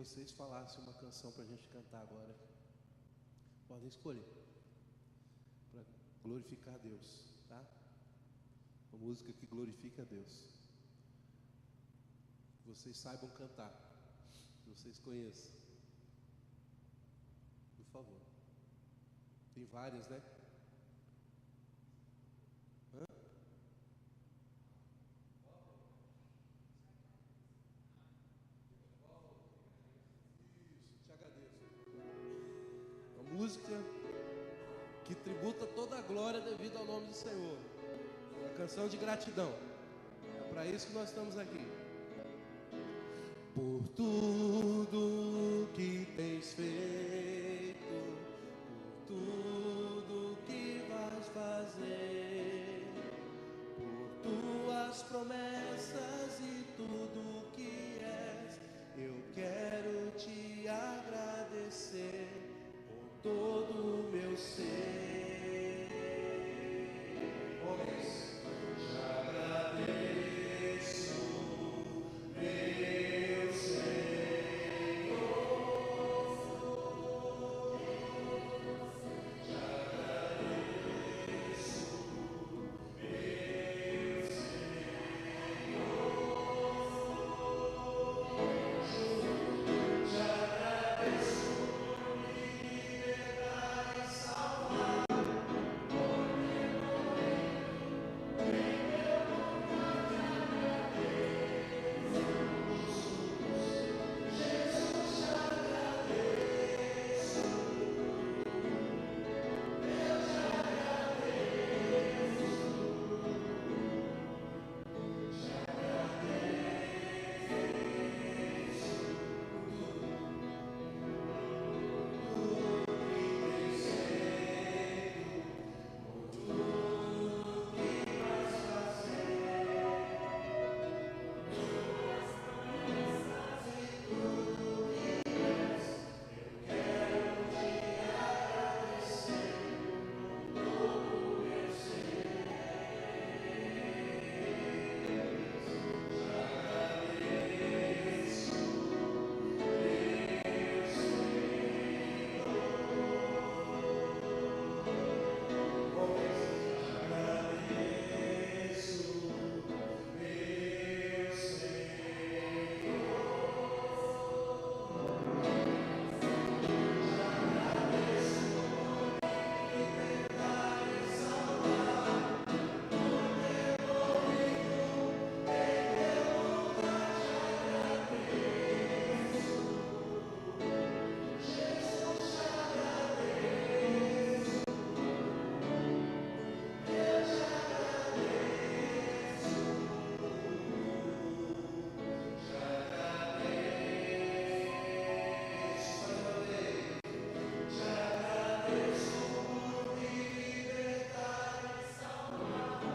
vocês falassem uma canção para a gente cantar agora. Podem escolher, para glorificar a Deus, tá? Uma música que glorifica a Deus, que vocês saibam cantar, que vocês conheçam, por favor. Tem várias, né? Hã? Isso, te agradeço. Uma música que tributa toda a glória devido ao nome do Senhor. Uma canção de gratidão. É para isso que nós estamos aqui. Por tudo que tens feito, por tudo que vais fazer, por tuas promessas e tudo que és, eu quero te agradecer com todo o meu ser. Te agradeço, meu Senhor. Te agradeço, meu Senhor. Te agradeço por me libertar e salvar.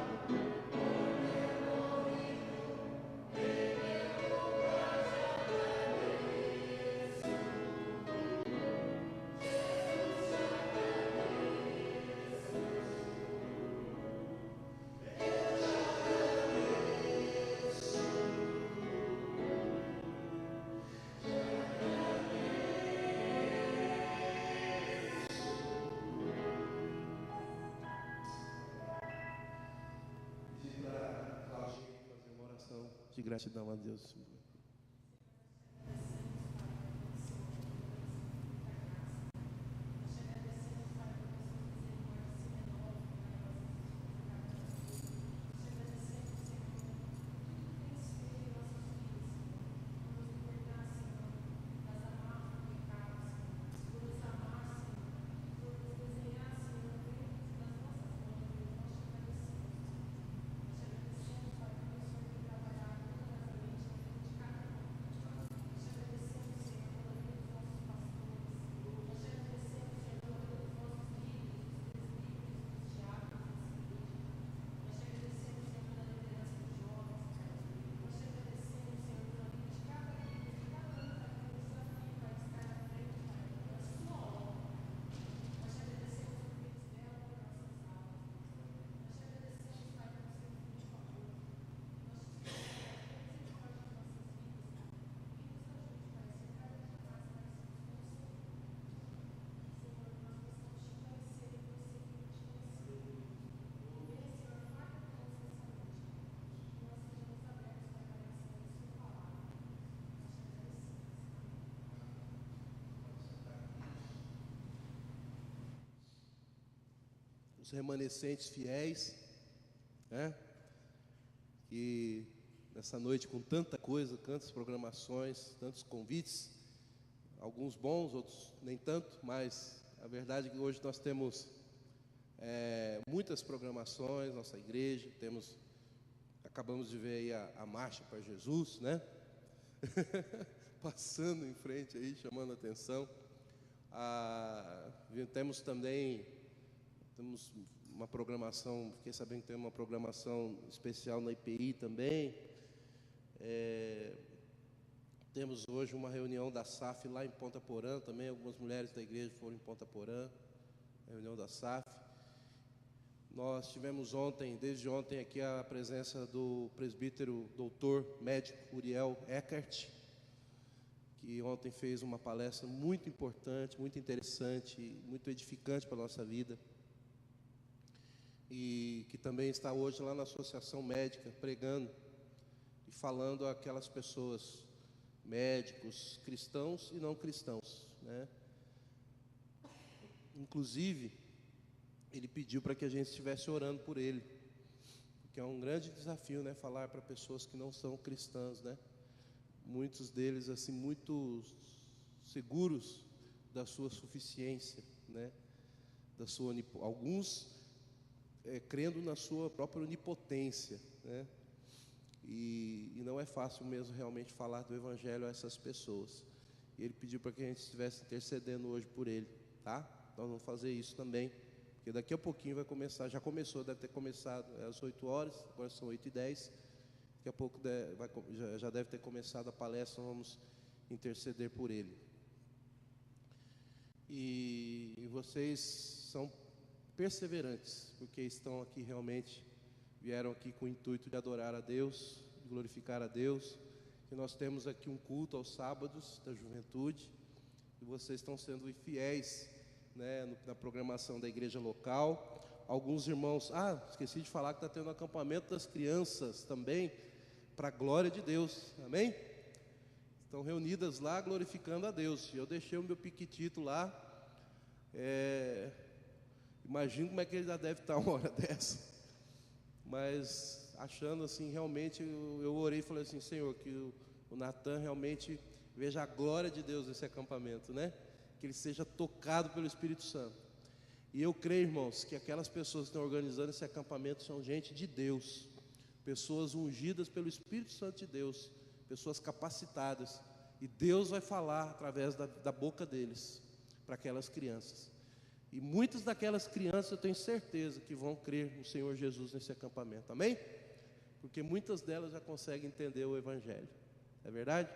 De gratidão a Deus. os remanescentes fiéis, né? E nessa noite, com tanta coisa, tantas programações, tantos convites, alguns bons, outros nem tanto, mas a verdade é que hoje nós temos muitas programações, nossa igreja, acabamos de ver aí a Marcha para Jesus, né? Passando em frente aí, chamando a atenção. Temos uma programação, fiquei sabendo que tem uma programação especial na IPI também. Temos hoje uma reunião da SAF lá em Ponta Porã também, algumas mulheres da igreja foram em Ponta Porã, reunião da SAF. Nós tivemos desde ontem aqui a presença do presbítero doutor médico Uriel Eckert, que ontem fez uma palestra muito importante, muito interessante, muito edificante para a nossa vida, e que também está hoje lá na Associação Médica, pregando e falando àquelas pessoas, médicos, cristãos e não cristãos, né? Inclusive, ele pediu para que a gente estivesse orando por ele, porque é um grande desafio, né, falar para pessoas que não são cristãs, né? Muitos deles, assim, muito seguros da sua suficiência, né? Alguns crendo na sua própria onipotência, né? E não é fácil mesmo realmente falar do Evangelho a essas pessoas. E ele pediu para que a gente estivesse intercedendo hoje por ele, tá? Nós vamos fazer isso também, porque daqui a pouquinho vai começar, já começou, deve ter começado às 8 horas, agora são 8h10. Daqui a pouco já deve ter começado a palestra, vamos interceder por ele. E vocês são perseverantes, porque estão aqui realmente, vieram aqui com o intuito de adorar a Deus, de glorificar a Deus. E nós temos aqui um culto aos sábados da juventude, e vocês estão sendo fiéis, né, na programação da igreja local. Alguns irmãos, esqueci de falar que está tendo acampamento das crianças também, para a glória de Deus, amém? Estão reunidas lá glorificando a Deus. Eu deixei o meu piquitito lá, imagino como é que ele já deve estar uma hora dessa, mas achando assim, realmente, eu orei e falei assim: Senhor, que o Natan realmente veja a glória de Deus nesse acampamento, né? Que ele seja tocado pelo Espírito Santo. E eu creio, irmãos, que aquelas pessoas que estão organizando esse acampamento são gente de Deus, pessoas ungidas pelo Espírito Santo de Deus, pessoas capacitadas, e Deus vai falar através da boca deles para aquelas crianças. E muitas daquelas crianças eu tenho certeza que vão crer no Senhor Jesus nesse acampamento, amém? Porque muitas delas já conseguem entender o Evangelho, é verdade?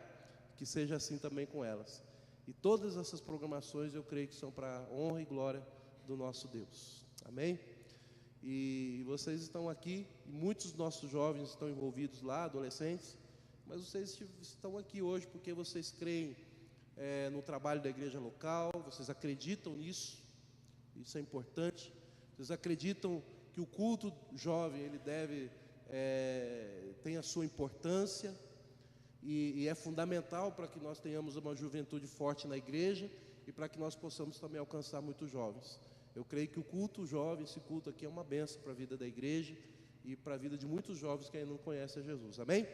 Que seja assim também com elas. E todas essas programações eu creio que são para a honra e glória do nosso Deus, amém? E vocês estão aqui, e muitos dos nossos jovens estão envolvidos lá, adolescentes, mas vocês estão aqui hoje porque vocês creem no trabalho da igreja local, vocês acreditam nisso, isso é importante. Vocês acreditam que o culto jovem, ele tem a sua importância, e é fundamental para que nós tenhamos uma juventude forte na igreja, e para que nós possamos também alcançar muitos jovens. Eu creio que o culto jovem, esse culto aqui é uma bênção para a vida da igreja e para a vida de muitos jovens que ainda não conhecem a Jesus, amém?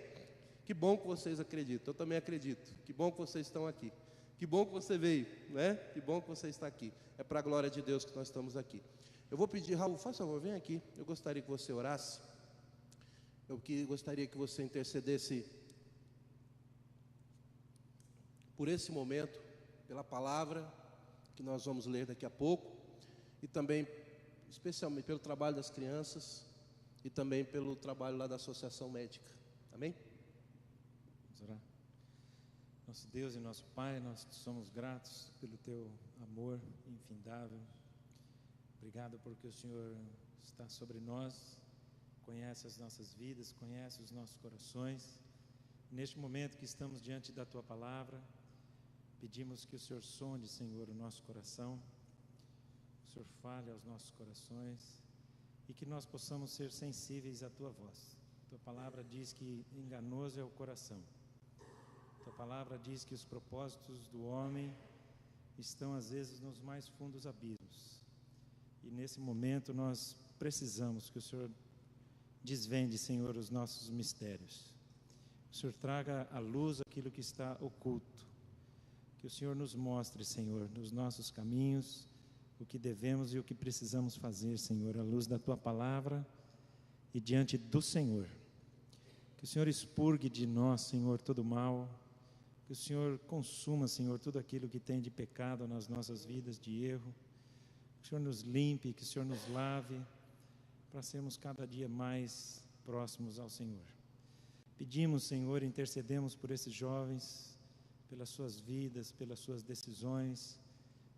Que bom que vocês acreditam, eu também acredito. Que bom que vocês estão aqui, que bom que você veio, né? Que bom que você está aqui, é para a glória de Deus que nós estamos aqui. Eu vou pedir, Raul, faz favor, vem aqui, eu gostaria que você orasse, gostaria que você intercedesse por esse momento, pela palavra que nós vamos ler daqui a pouco, e também, especialmente, pelo trabalho das crianças, e também pelo trabalho lá da Associação Médica, amém? Vamos orar. Nosso Deus e nosso Pai, nós te somos gratos pelo teu amor infindável. Obrigado porque o Senhor está sobre nós, conhece as nossas vidas, conhece os nossos corações. Neste momento que estamos diante da tua palavra, pedimos que o Senhor sonde, Senhor, o nosso coração, o Senhor fale aos nossos corações e que nós possamos ser sensíveis à tua voz. Tua palavra diz que enganoso é o coração. Tua palavra diz que os propósitos do homem estão às vezes nos mais fundos abismos. E nesse momento nós precisamos que o Senhor desvende, Senhor, os nossos mistérios. Que o Senhor traga à luz aquilo que está oculto. Que o Senhor nos mostre, Senhor, nos nossos caminhos, o que devemos e o que precisamos fazer, Senhor, à luz da Tua palavra e diante do Senhor. Que o Senhor expurgue de nós, Senhor, todo o mal. Que o Senhor consuma, Senhor, tudo aquilo que tem de pecado nas nossas vidas, de erro. Que o Senhor nos limpe, que o Senhor nos lave, para sermos cada dia mais próximos ao Senhor. Pedimos, Senhor, intercedemos por esses jovens, pelas suas vidas, pelas suas decisões,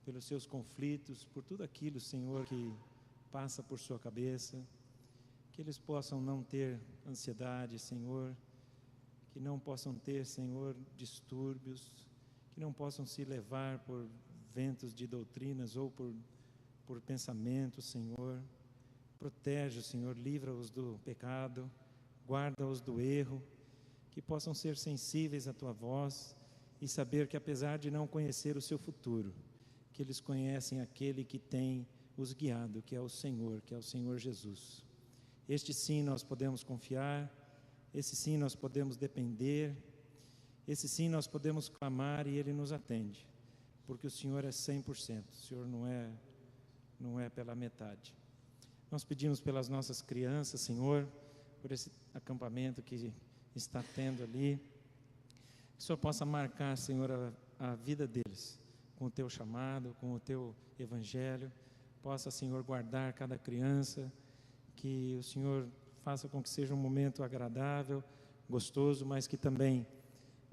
pelos seus conflitos, por tudo aquilo, Senhor, que passa por sua cabeça, que eles possam não ter ansiedade, Senhor, que não possam ter, Senhor, distúrbios, que não possam se levar por ventos de doutrinas ou por pensamentos, Senhor. Protege, Senhor, livra-os do pecado, guarda-os do erro, que possam ser sensíveis à Tua voz e saber que, apesar de não conhecer o seu futuro, que eles conhecem aquele que tem os guiado, que é o Senhor Jesus. Este sim nós podemos confiar, esse sim nós podemos depender, esse sim nós podemos clamar e Ele nos atende, porque o Senhor é 100%, o Senhor não é pela metade. Nós pedimos pelas nossas crianças, Senhor, por esse acampamento que está tendo ali, que o Senhor possa marcar, Senhor, a vida deles, com o Teu chamado, com o Teu evangelho, possa, Senhor, guardar cada criança, que o Senhor faça com que seja um momento agradável, gostoso, mas que também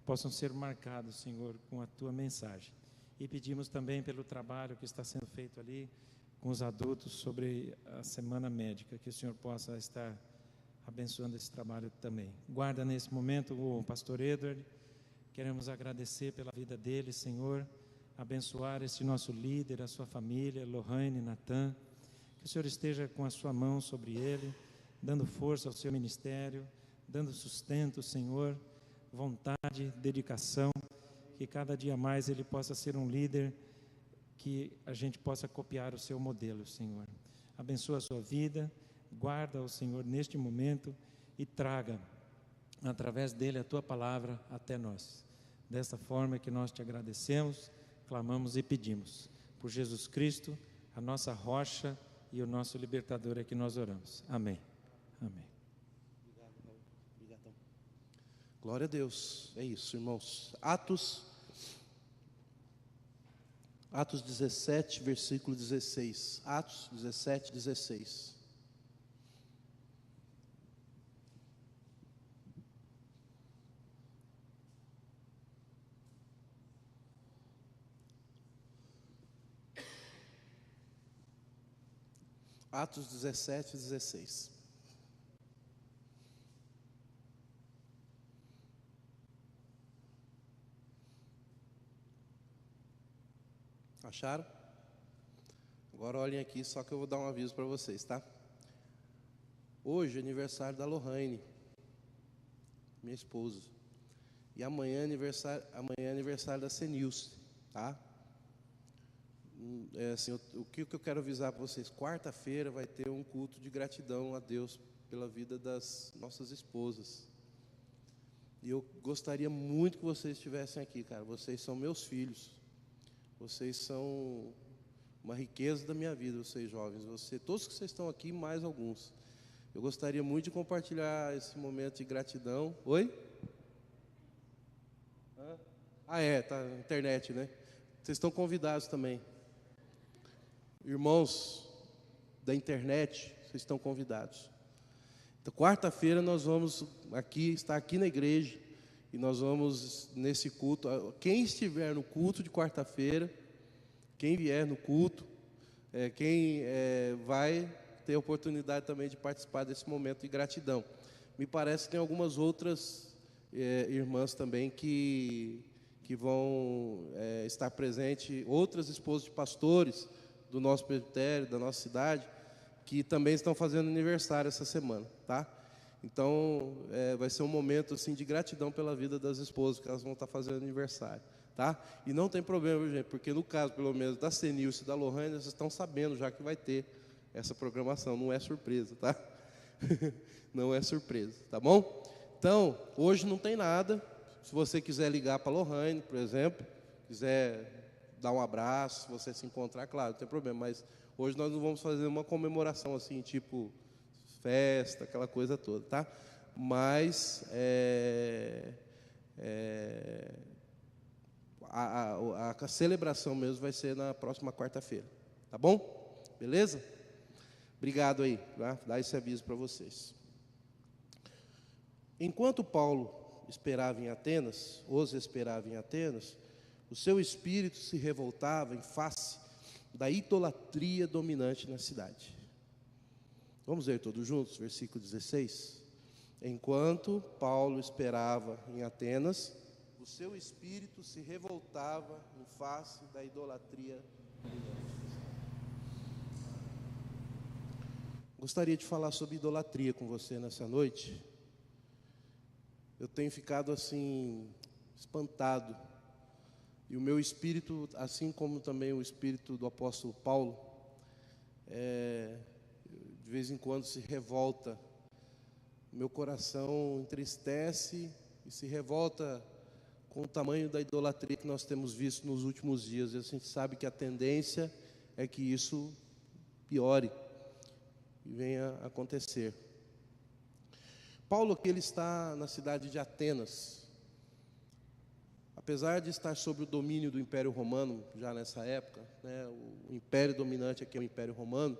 possam ser marcados, Senhor, com a Tua mensagem. E pedimos também pelo trabalho que está sendo feito ali com os adultos sobre a semana médica, que o Senhor possa estar abençoando esse trabalho também. Guarda nesse momento o pastor Edward, queremos agradecer pela vida dele, Senhor, abençoar este nosso líder, a sua família, Lohane, Natan, que o Senhor esteja com a sua mão sobre ele, dando força ao seu ministério, dando sustento, Senhor, vontade, dedicação, que cada dia mais ele possa ser um líder, que a gente possa copiar o seu modelo, Senhor. Abençoa a sua vida, guarda-o, Senhor, neste momento e traga, através dele, a Tua palavra até nós. Desta forma que nós Te agradecemos, clamamos e pedimos. Por Jesus Cristo, a nossa rocha e o nosso libertador é que nós oramos. Amém. Amém. Obrigadão. Glória a Deus. É isso, irmãos. Atos 17, versículo 16. Atos 17, 16. Atos 17, 16. Acharam? Agora olhem aqui, só que eu vou dar um aviso para vocês, tá? Hoje é aniversário da Lohane, minha esposa. E amanhã é aniversário da Senilce, tá? Assim, o que eu quero avisar para vocês? Quarta-feira vai ter um culto de gratidão a Deus pela vida das nossas esposas. E eu gostaria muito que vocês estivessem aqui, cara. Vocês são meus filhos. Vocês são uma riqueza da minha vida, vocês jovens. Todos que vocês estão aqui, mais alguns. Eu gostaria muito de compartilhar esse momento de gratidão. Oi? Tá na internet, né? Vocês estão convidados também. Irmãos da internet, vocês estão convidados. Então, quarta-feira nós vamos estar aqui na igreja e nós vamos nesse culto. Quem estiver no culto de quarta-feira, quem vier no culto, quem vai ter a oportunidade também de participar desse momento de gratidão. Me parece que tem algumas outras irmãs também que vão estar presentes, outras esposas de pastores do nosso presbitério, da nossa cidade, que também estão fazendo aniversário essa semana, tá? Então, vai ser um momento assim, de gratidão pela vida das esposas, que elas vão estar fazendo aniversário, tá? E não tem problema, gente, porque no caso, pelo menos, da Senilce e da Lohane, vocês estão sabendo já que vai ter essa programação, não é surpresa, tá? Não é surpresa, tá bom? Então, hoje não tem nada. Se você quiser ligar para a Lohane, por exemplo, quiser dar um abraço, se você se encontrar, claro, não tem problema, mas hoje nós não vamos fazer uma comemoração assim, tipo festa, aquela coisa toda, tá? Mas a celebração mesmo vai ser na próxima quarta-feira, tá bom? Beleza? Obrigado aí, tá? Dá esse aviso para vocês. Enquanto Paulo esperava em Atenas, o seu espírito se revoltava em face da idolatria dominante na cidade. Vamos ler todos juntos, versículo 16. Enquanto Paulo esperava em Atenas, o seu espírito se revoltava em face da idolatria dominante. Gostaria de falar sobre idolatria com você nessa noite. Eu tenho ficado assim, espantado. E o meu espírito, assim como também o espírito do apóstolo Paulo, de vez em quando se revolta. Meu coração entristece e se revolta com o tamanho da idolatria que nós temos visto nos últimos dias. E a gente sabe que a tendência é que isso piore e venha a acontecer. Paulo aqui, ele está na cidade de Atenas. Apesar de estar sob o domínio do Império Romano, já nessa época, né, o império dominante aqui é o Império Romano,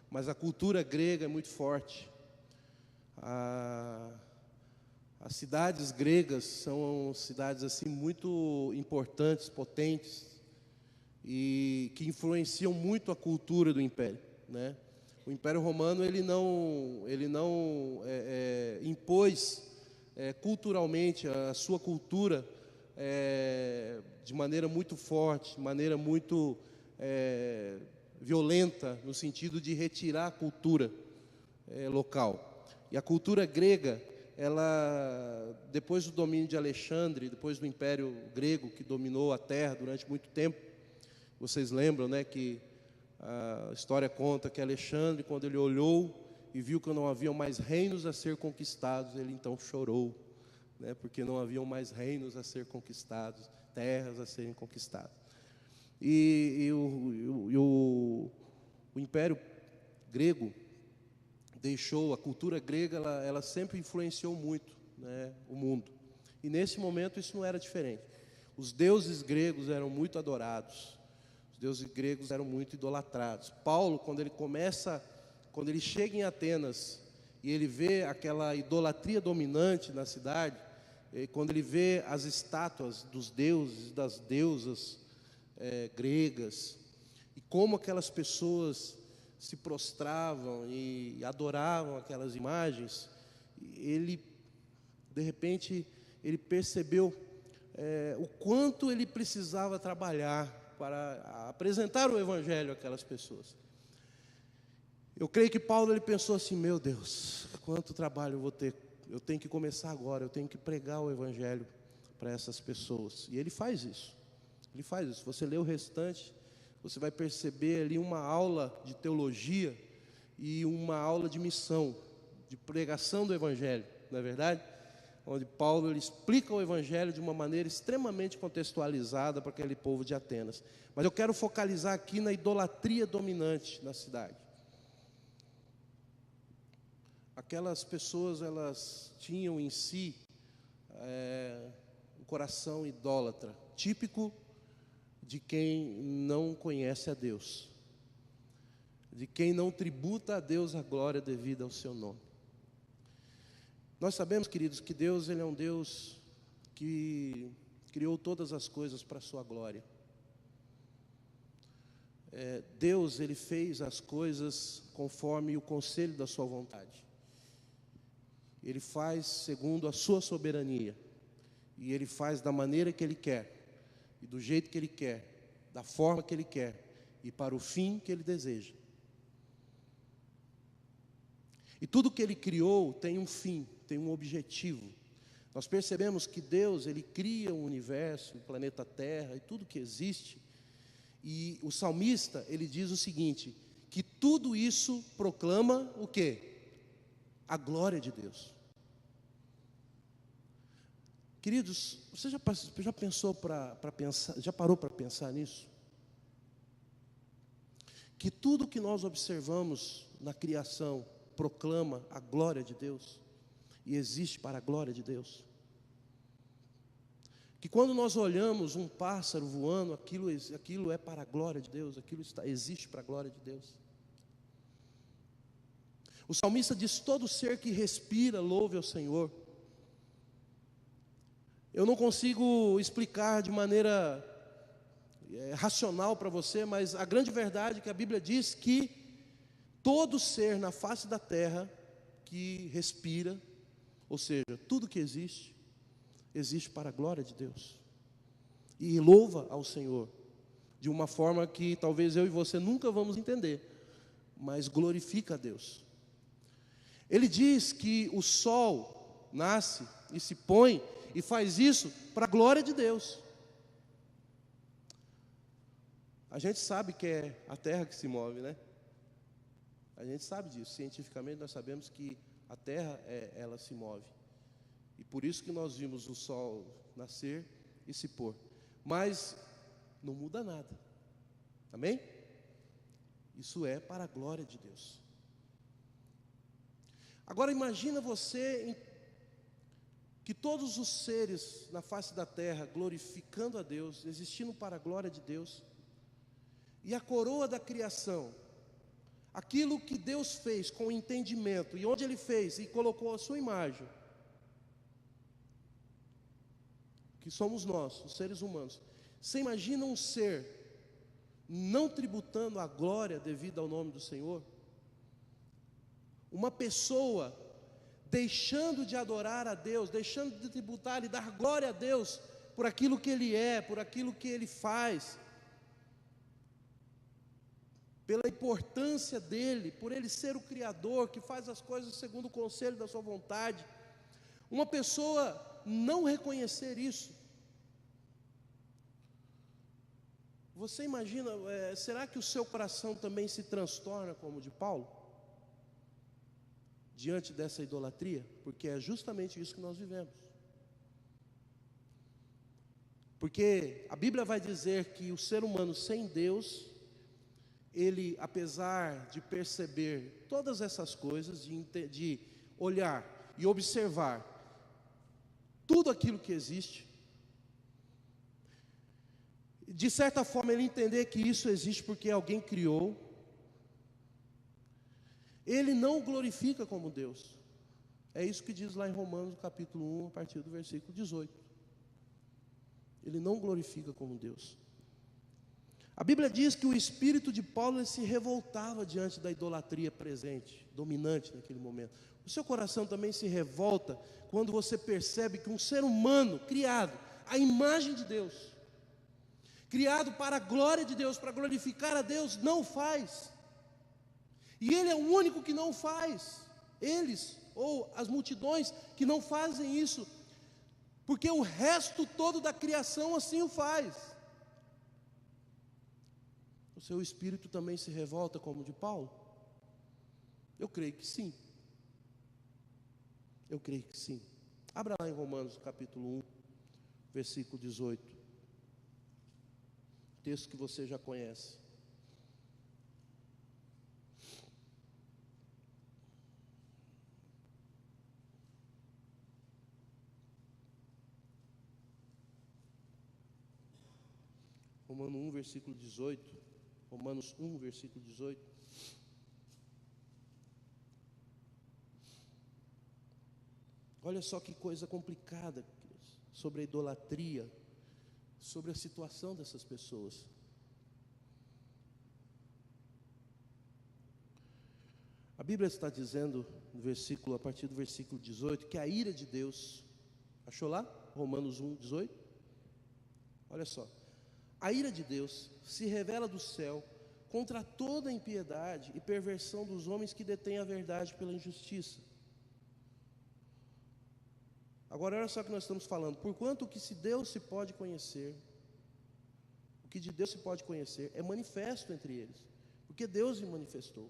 mas a cultura grega é muito forte. As cidades gregas são cidades assim muito importantes, potentes, e que influenciam muito a cultura do Império, né? O Império Romano ele não impôs culturalmente a sua cultura de maneira muito forte, de maneira muito violenta, no sentido de retirar a cultura local. E a cultura grega, ela, depois do domínio de Alexandre, depois do Império Grego que dominou a terra durante muito tempo, vocês lembram, né, que a história conta que Alexandre, quando ele olhou e viu que não haviam mais reinos a ser conquistados, ele então chorou, né, porque não haviam mais reinos a ser conquistados, terras a serem conquistadas. E o Império Grego deixou, a cultura grega, ela sempre influenciou muito, né, o mundo. E nesse momento isso não era diferente. Os deuses gregos eram muito adorados. Os deuses gregos eram muito idolatrados. Paulo, quando ele chega em Atenas e ele vê aquela idolatria dominante na cidade, quando ele vê as estátuas dos deuses e das deusas gregas, e como aquelas pessoas se prostravam e adoravam aquelas imagens, ele, de repente, ele percebeu o quanto ele precisava trabalhar para apresentar o Evangelho àquelas pessoas. Eu creio que Paulo, ele pensou assim: meu Deus, quanto trabalho eu vou ter, eu tenho que começar agora, eu tenho que pregar o Evangelho para essas pessoas. E ele faz isso, Você lê o restante, você vai perceber ali uma aula de teologia e uma aula de missão, de pregação do Evangelho, não é verdade? Onde Paulo ele explica o Evangelho de uma maneira extremamente contextualizada para aquele povo de Atenas. Mas eu quero focalizar aqui na idolatria dominante na cidade. Aquelas pessoas, elas tinham em si um coração idólatra, típico de quem não conhece a Deus, de quem não tributa a Deus a glória devida ao seu nome. Nós sabemos, queridos, que Deus, ele é um Deus que criou todas as coisas para a sua glória. Deus, ele fez as coisas conforme o conselho da sua vontade. Ele faz segundo a sua soberania. E ele faz da maneira que ele quer, e do jeito que ele quer, da forma que ele quer, e para o fim que ele deseja. E tudo que ele criou tem um fim, tem um objetivo. Nós percebemos que Deus, ele cria o universo, o planeta Terra e tudo que existe. E o salmista, ele diz o seguinte, que tudo isso proclama o quê? A glória de Deus. Queridos, você já pensou para pensar, já parou para pensar nisso? Que tudo que nós observamos na criação proclama a glória de Deus e existe para a glória de Deus. Que quando nós olhamos um pássaro voando, aquilo é para a glória de Deus, existe para a glória de Deus. O salmista diz: todo ser que respira, louve ao Senhor. Eu não consigo explicar de maneira racional para você, mas a grande verdade é que a Bíblia diz que todo ser na face da terra que respira, ou seja, tudo que existe, existe para a glória de Deus. E louva ao Senhor, de uma forma que talvez eu e você nunca vamos entender, mas glorifica a Deus. Ele diz que o sol nasce e se põe, e faz isso para a glória de Deus. A gente sabe que é a terra que se move, né? A gente sabe disso, cientificamente nós sabemos que a terra, ela se move. E por isso que nós vimos o sol nascer e se pôr. Mas não muda nada. Amém? Isso é para a glória de Deus. Agora imagina você que todos os seres na face da terra glorificando a Deus, existindo para a glória de Deus, e a coroa da criação, aquilo que Deus fez com entendimento, e onde Ele fez e colocou a sua imagem, que somos nós, os seres humanos. Você imagina um ser não tributando a glória devida ao nome do Senhor? Uma pessoa deixando de adorar a Deus, deixando de tributar e dar glória a Deus por aquilo que Ele é, por aquilo que Ele faz, pela importância dEle, por Ele ser o Criador, que faz as coisas segundo o conselho da sua vontade. Uma pessoa não reconhecer isso, você imagina, será que o seu coração também se transtorna como o de Paulo? Diante dessa idolatria? Porque é justamente isso que nós vivemos. Porque a Bíblia vai dizer que o ser humano sem Deus, ele, apesar de perceber todas essas coisas, de olhar e observar tudo aquilo que existe, de certa forma ele entender que isso existe porque alguém criou, ele não o glorifica como Deus. É isso que diz lá em Romanos capítulo 1, a partir do versículo 18. Ele não glorifica como Deus. A Bíblia diz que o espírito de Paulo se revoltava diante da idolatria presente, dominante naquele momento. O seu coração também se revolta quando você percebe que um ser humano criado à imagem de Deus, criado para a glória de Deus, para glorificar a Deus, não faz. E Ele é o único que não faz. Eles, ou as multidões que não fazem isso, porque o resto todo da criação assim o faz. O seu espírito também se revolta como o de Paulo? Eu creio que sim. Eu creio que sim. Abra lá em Romanos capítulo 1, versículo 18. Texto que você já conhece. Romanos 1, versículo 18. Romanos 1, versículo 18. Olha só que coisa complicada sobre a idolatria, sobre a situação dessas pessoas. A Bíblia está dizendo no versículo, a partir do versículo 18, que a ira de Deus, achou lá? Romanos 1, 18. Olha só. A ira de Deus se revela do céu contra toda a impiedade e perversão dos homens que detêm a verdade pela injustiça. Agora olha só o que nós estamos falando. Porquanto o que de Deus se pode conhecer é manifesto entre eles, Porque Deus se manifestou.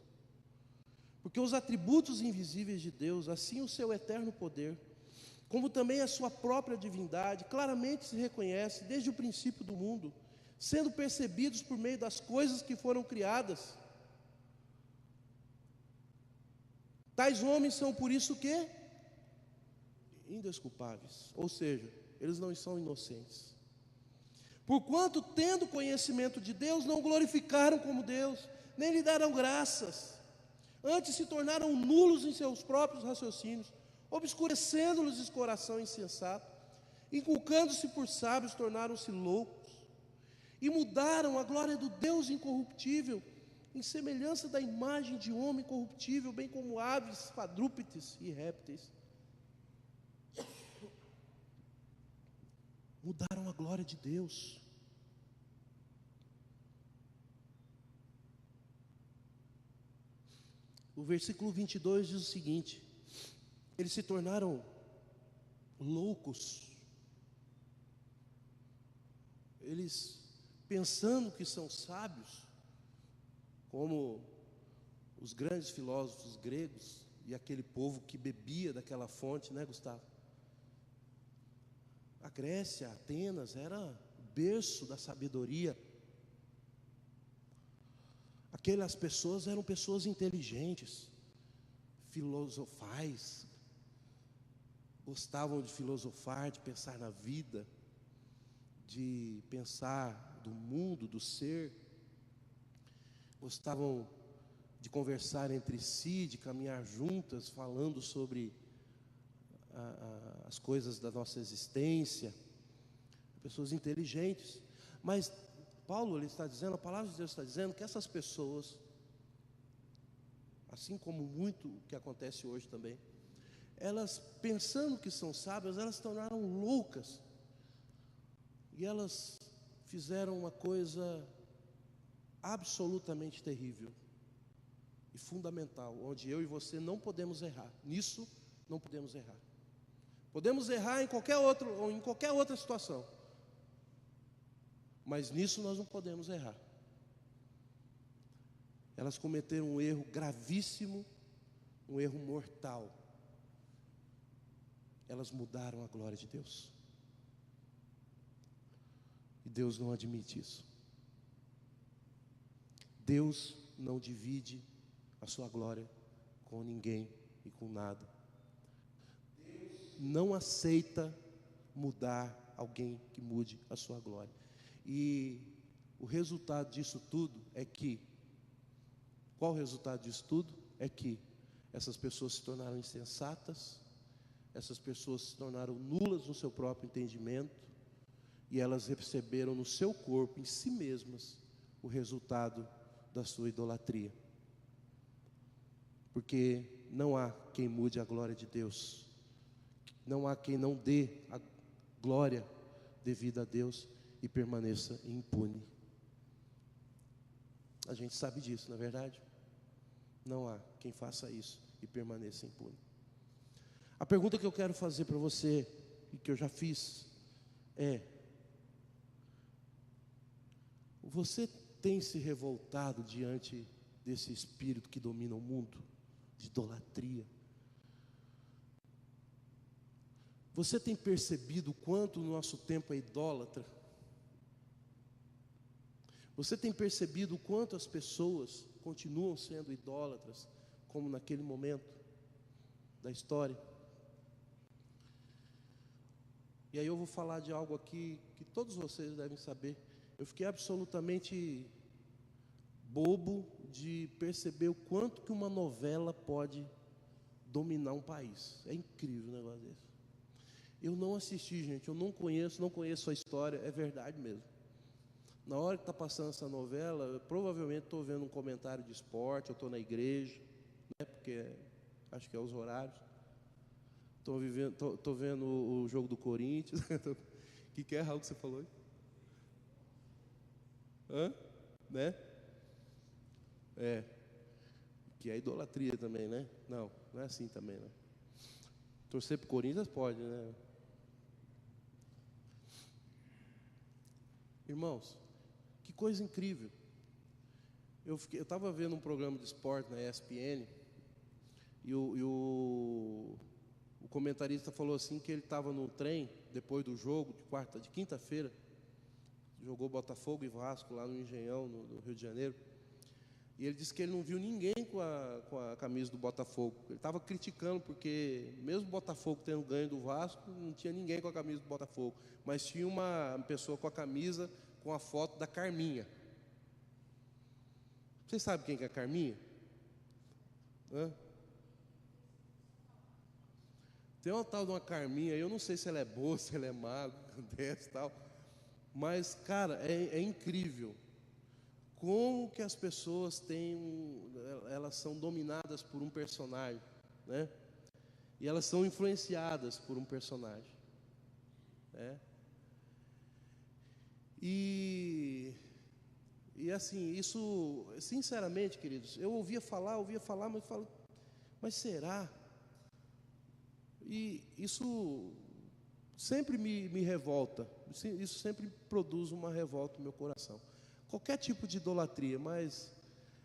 Porque os atributos invisíveis de Deus, assim o seu eterno poder, como também a sua própria divindade, claramente se reconhece desde o princípio do mundo, sendo percebidos por meio das coisas que foram criadas. Tais homens são por isso o quê? Indesculpáveis, ou seja, eles não são inocentes. Porquanto, tendo conhecimento de Deus, não glorificaram como Deus, nem lhe deram graças. Antes se tornaram nulos em seus próprios raciocínios, obscurecendo-lhes o coração insensato, inculcando-se por sábios, tornaram-se loucos, e mudaram a glória do Deus incorruptível, em semelhança da imagem de homem corruptível, bem como aves, quadrúpedes e répteis. Mudaram a glória de Deus. O versículo 22 diz o seguinte: eles se tornaram loucos. Eles, pensando que são sábios, como os grandes filósofos gregos e aquele povo que bebia daquela fonte, né, Gustavo? A Grécia, Atenas, era o berço da sabedoria. Aquelas pessoas eram pessoas inteligentes, filosofais, gostavam de filosofar, de pensar na vida, de pensar do mundo, do ser, gostavam de conversar entre si, de caminhar juntas, falando sobre as coisas da nossa existência, pessoas inteligentes. Mas Paulo, ele está dizendo, a palavra de Deus está dizendo que essas pessoas, assim como muito o que acontece hoje também, elas, pensando que são sábias, elas se tornaram loucas, e elas fizeram uma coisa absolutamente terrível e fundamental, onde eu e você não podemos errar. Nisso não podemos errar. Podemos errar em qualquer outra situação, mas nisso nós não podemos errar. Elas cometeram um erro gravíssimo, um erro mortal. Elas mudaram a glória de Deus. E Deus não admite isso. Deus não divide a sua glória com ninguém e com nada. Deus não aceita mudar alguém que mude a sua glória. E o resultado disso tudo é que, qual o resultado disso tudo? É que essas pessoas se tornaram insensatas, essas pessoas se tornaram nulas no seu próprio entendimento, e elas receberam no seu corpo, em si mesmas, o resultado da sua idolatria. Porque não há quem mude a glória de Deus, não há quem não dê a glória devida a Deus e permaneça impune. A gente sabe disso, não é verdade? Não há quem faça isso e permaneça impune. A pergunta que eu quero fazer para você, e que eu já fiz, é: você tem se revoltado diante desse espírito que domina o mundo, de idolatria? Você tem percebido o quanto o nosso tempo é idólatra? Você tem percebido o quanto as pessoas continuam sendo idólatras, como naquele momento da história? E aí eu vou falar de algo aqui que todos vocês devem saber. Eu fiquei absolutamente bobo de perceber o quanto que uma novela pode dominar um país. É incrível um negócio desse. Eu não assisti, gente, eu não conheço a história, é verdade mesmo. Na hora que está passando essa novela, eu provavelmente estou vendo um comentário de esporte, eu estou na igreja, né, porque acho que é os horários. Estou vendo o jogo do Corinthians. O que é, Raul, que você falou aí? Né? É. Que é idolatria também, né? Não é assim também, né? Torcer para o Corinthians pode, né? Irmãos, que coisa incrível. Eu estava vendo um programa de esporte na ESPN, e o comentarista falou assim que ele estava no trem, depois do jogo, de quinta-feira, jogou Botafogo e Vasco lá no Engenhão, no Rio de Janeiro, e ele disse que ele não viu ninguém com a camisa do Botafogo. Ele estava criticando, porque mesmo o Botafogo tendo ganho do Vasco, não tinha ninguém com a camisa do Botafogo, mas tinha uma pessoa com a camisa com a foto da Carminha. Vocês sabem quem que é a Carminha? Hã? Tem uma tal de uma Carminha, eu não sei se ela é boa, se ela é má, dessa e tal, mas, cara, é incrível como que as pessoas elas são dominadas por um personagem, né? E elas são influenciadas por um personagem, né? E assim, isso, sinceramente, queridos, eu ouvia falar, mas eu falo, mas será? E isso sempre me revolta, isso sempre produz uma revolta no meu coração. Qualquer tipo de idolatria, mas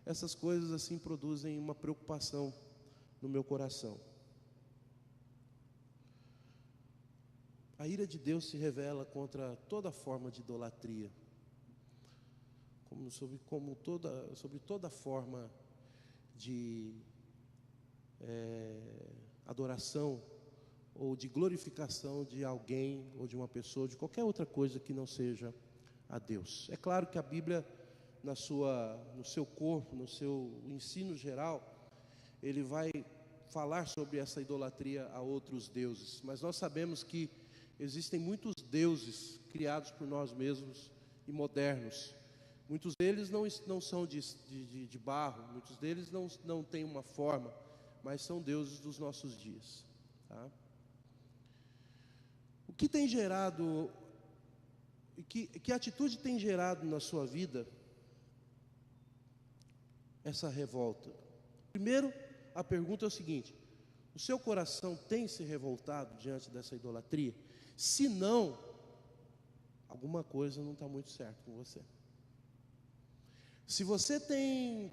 essas coisas assim produzem uma preocupação no meu coração. A ira de Deus se revela contra toda forma de idolatria, sobre toda forma de adoração ou de glorificação de alguém ou de uma pessoa, de qualquer outra coisa que não seja a Deus. É claro que a Bíblia, no seu corpo, no seu ensino geral, ele vai falar sobre essa idolatria a outros deuses, mas nós sabemos que existem muitos deuses criados por nós mesmos e modernos. Muitos deles não são de barro, muitos deles não têm uma forma, mas são deuses dos nossos dias, tá? O que tem gerado, que atitude tem gerado na sua vida essa revolta? Primeiro, a pergunta é o seguinte: o seu coração tem se revoltado diante dessa idolatria? Se não, alguma coisa não está muito certo com você. Se você tem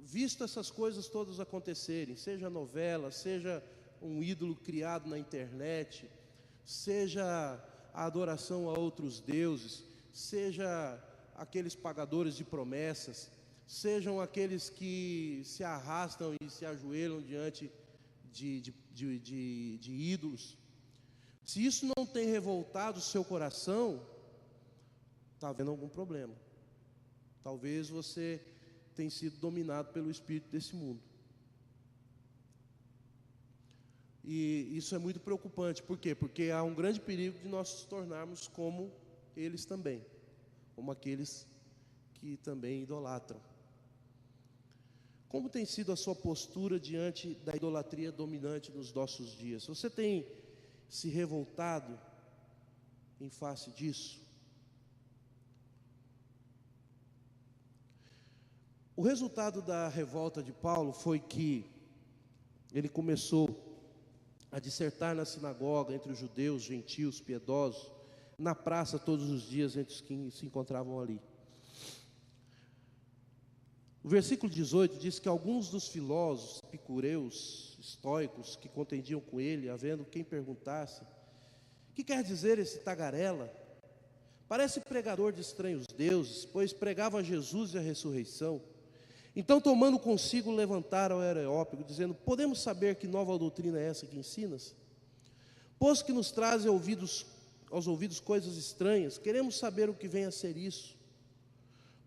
visto essas coisas todas acontecerem, seja novela, seja um ídolo criado na internet, seja a adoração a outros deuses, seja aqueles pagadores de promessas, sejam aqueles que se arrastam e se ajoelham diante de ídolos, se isso não tem revoltado o seu coração, está havendo algum problema. Talvez você tenha sido dominado pelo espírito desse mundo. E isso é muito preocupante. Por quê? Porque há um grande perigo de nós nos tornarmos como eles também, como aqueles que também idolatram. Como tem sido a sua postura diante da idolatria dominante nos nossos dias? Você tem se revoltado em face disso? O resultado da revolta de Paulo foi que ele começou a dissertar na sinagoga entre os judeus, gentios, piedosos, na praça todos os dias entre os que se encontravam ali. O versículo 18 diz que alguns dos filósofos, epicureus, estoicos, que contendiam com ele, havendo quem perguntasse: o que quer dizer esse tagarela? Parece pregador de estranhos deuses, pois pregava a Jesus e a ressurreição. Então, tomando consigo, levantaram o Areópago, dizendo: podemos saber que nova doutrina é essa que ensinas? Pois que nos traz aos ouvidos coisas estranhas, queremos saber o que vem a ser isso.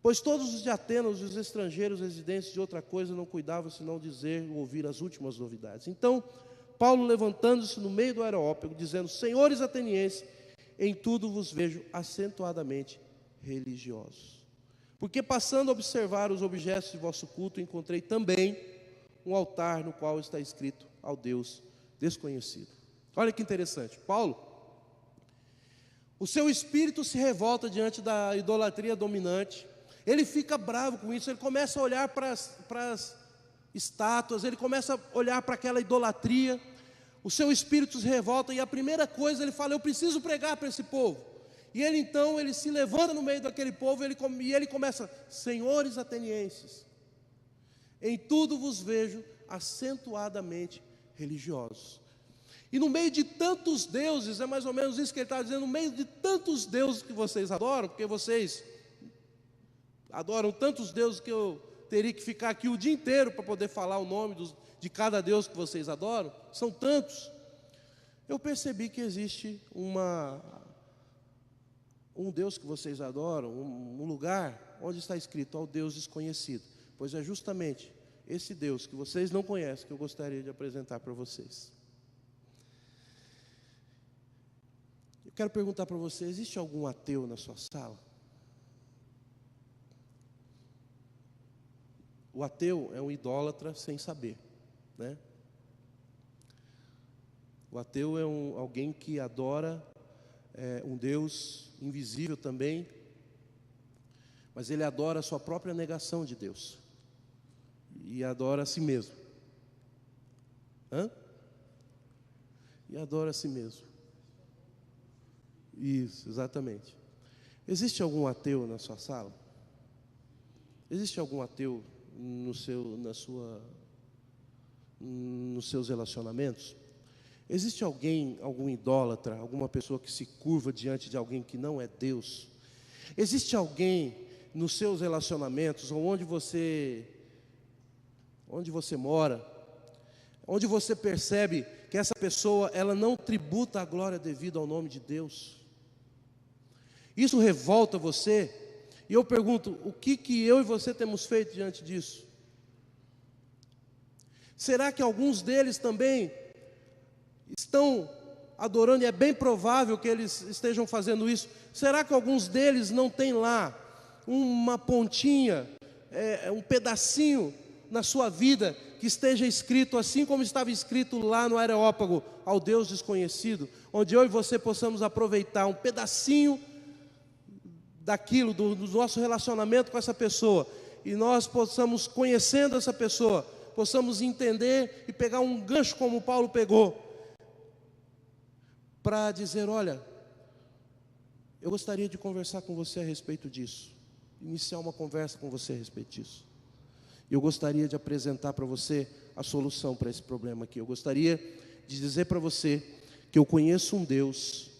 Pois todos os de Atenas, os estrangeiros residentes de outra coisa, não cuidavam senão dizer ou ouvir as últimas novidades. Então, Paulo, levantando-se no meio do Areópago, dizendo: senhores atenienses, em tudo vos vejo acentuadamente religiosos. Porque passando a observar os objetos de vosso culto, encontrei também um altar no qual está escrito: ao Deus desconhecido. Olha que interessante, Paulo, o seu espírito se revolta diante da idolatria dominante, ele fica bravo com isso, ele começa a olhar para as estátuas, ele começa a olhar para aquela idolatria, o seu espírito se revolta, e a primeira coisa ele fala: eu preciso pregar para esse povo. E ele então, ele se levanta no meio daquele povo e ele começa: senhores atenienses, em tudo vos vejo acentuadamente religiosos. E no meio de tantos deuses, é mais ou menos isso que ele está dizendo, no meio de tantos deuses que vocês adoram, porque vocês adoram tantos deuses que eu teria que ficar aqui o dia inteiro para poder falar o nome de cada deus que vocês adoram, são tantos. Eu percebi que existe um Deus que vocês adoram, um lugar onde está escrito: ao Deus desconhecido. Pois é justamente esse Deus que vocês não conhecem que eu gostaria de apresentar para vocês. Eu quero perguntar para você: existe algum ateu na sua sala? O ateu é um idólatra sem saber, né? O ateu é alguém que adora um Deus invisível também, mas ele adora a sua própria negação de Deus e adora a si mesmo. E adora a si mesmo. Isso, exatamente. Existe algum ateu na sua sala? Existe algum ateu nos seus relacionamentos? Existe algum idólatra, alguma pessoa que se curva diante de alguém que não é Deus? Existe alguém nos seus relacionamentos, ou onde você mora, onde você percebe que essa pessoa, ela não tributa a glória devida ao nome de Deus? Isso revolta você? E eu pergunto: o que eu e você temos feito diante disso? Será que alguns deles também estão adorando, e é bem provável que eles estejam fazendo isso? Será que alguns deles não têm lá uma pontinha, um pedacinho na sua vida que esteja escrito, assim como estava escrito lá no Areópago, ao Deus desconhecido, onde eu e você possamos aproveitar um pedacinho daquilo, do nosso relacionamento com essa pessoa, e nós possamos, conhecendo essa pessoa, possamos entender e pegar um gancho como Paulo pegou, para dizer: olha, eu gostaria de conversar com você a respeito disso, iniciar uma conversa com você a respeito disso. Eu gostaria de apresentar para você a solução para esse problema aqui. Eu gostaria de dizer para você que eu conheço um Deus,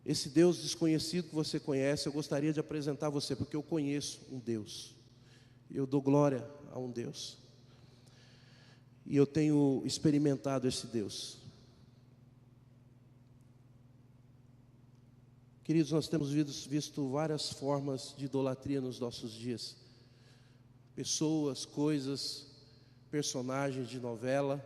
esse Deus desconhecido que você conhece, eu gostaria de apresentar a você, porque eu conheço um Deus, eu dou glória a um Deus, e eu tenho experimentado esse Deus. Queridos, nós temos visto várias formas de idolatria nos nossos dias. Pessoas, coisas, personagens de novela.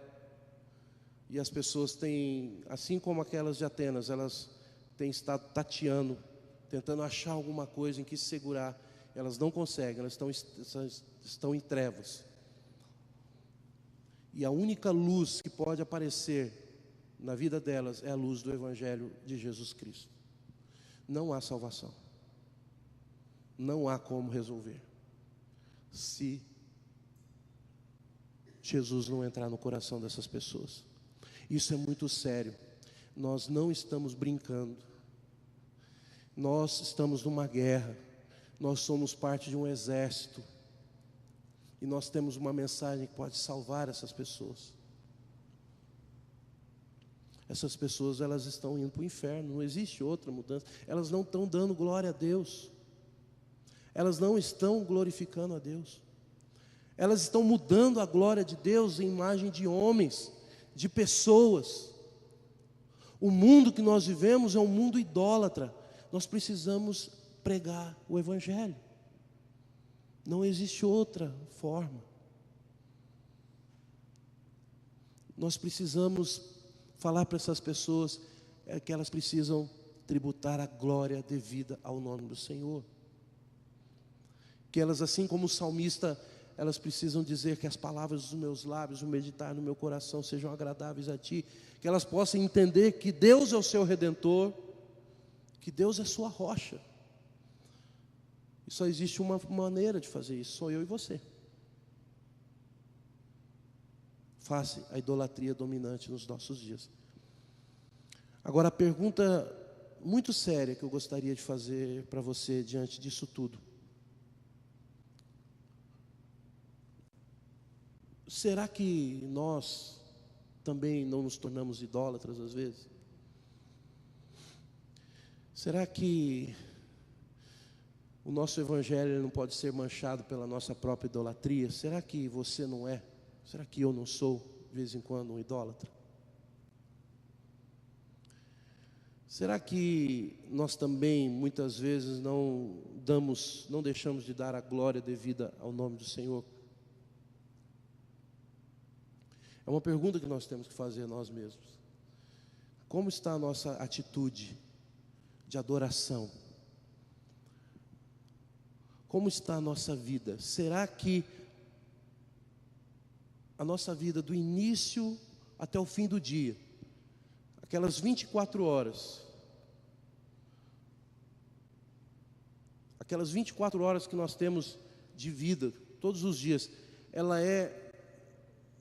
E as pessoas têm, assim como aquelas de Atenas, elas têm estado tateando, tentando achar alguma coisa em que se segurar. Elas não conseguem, elas estão em trevas. E a única luz que pode aparecer na vida delas é a luz do Evangelho de Jesus Cristo. Não há salvação. Não há como resolver se Jesus não entrar no coração dessas pessoas. Isso é muito sério. Nós não estamos brincando. Nós estamos numa guerra. Nós somos parte de um exército. E nós temos uma mensagem que pode salvar essas pessoas. Essas pessoas, elas estão indo para o inferno, não existe outra mudança. Elas não estão dando glória a Deus. Elas não estão glorificando a Deus. Elas estão mudando a glória de Deus em imagem de homens, de pessoas. O mundo que nós vivemos é um mundo idólatra. Nós precisamos pregar o Evangelho. Não existe outra forma. Nós precisamos falar para essas pessoas que elas precisam tributar a glória devida ao nome do Senhor. Que elas, assim como o salmista, elas precisam dizer que as palavras dos meus lábios, o meditar no meu coração sejam agradáveis a Ti. Que elas possam entender que Deus é o seu Redentor, que Deus é sua rocha. E só existe uma maneira de fazer isso, sou eu e você. Face a idolatria dominante nos nossos dias. Agora a pergunta muito séria que eu gostaria de fazer para você diante disso tudo. Será que nós também não nos tornamos idólatras às vezes? Será que o nosso evangelho não pode ser manchado pela nossa própria idolatria? Será que você não é? Será que eu não sou, de vez em quando, um idólatra? Será que nós também, muitas vezes, não deixamos de dar a glória devida ao nome do Senhor? É uma pergunta que nós temos que fazer a nós mesmos. Como está a nossa atitude de adoração? Como está a nossa vida? Será que a nossa vida do início até o fim do dia, aquelas 24 horas, que nós temos de vida, todos os dias, ela é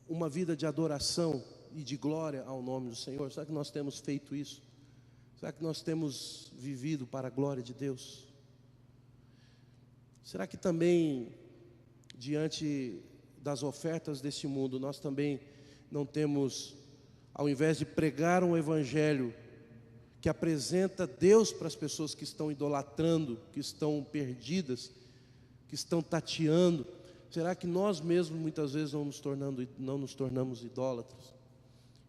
uma vida de adoração e de glória ao nome do Senhor? Será que nós temos feito isso? Será que nós temos vivido para a glória de Deus? Será que também, diante das ofertas desse mundo, nós também não temos, ao invés de pregar um evangelho que apresenta Deus para as pessoas que estão idolatrando, que estão perdidas, que estão tateando, será que nós mesmos muitas vezes não nos tornamos idólatras?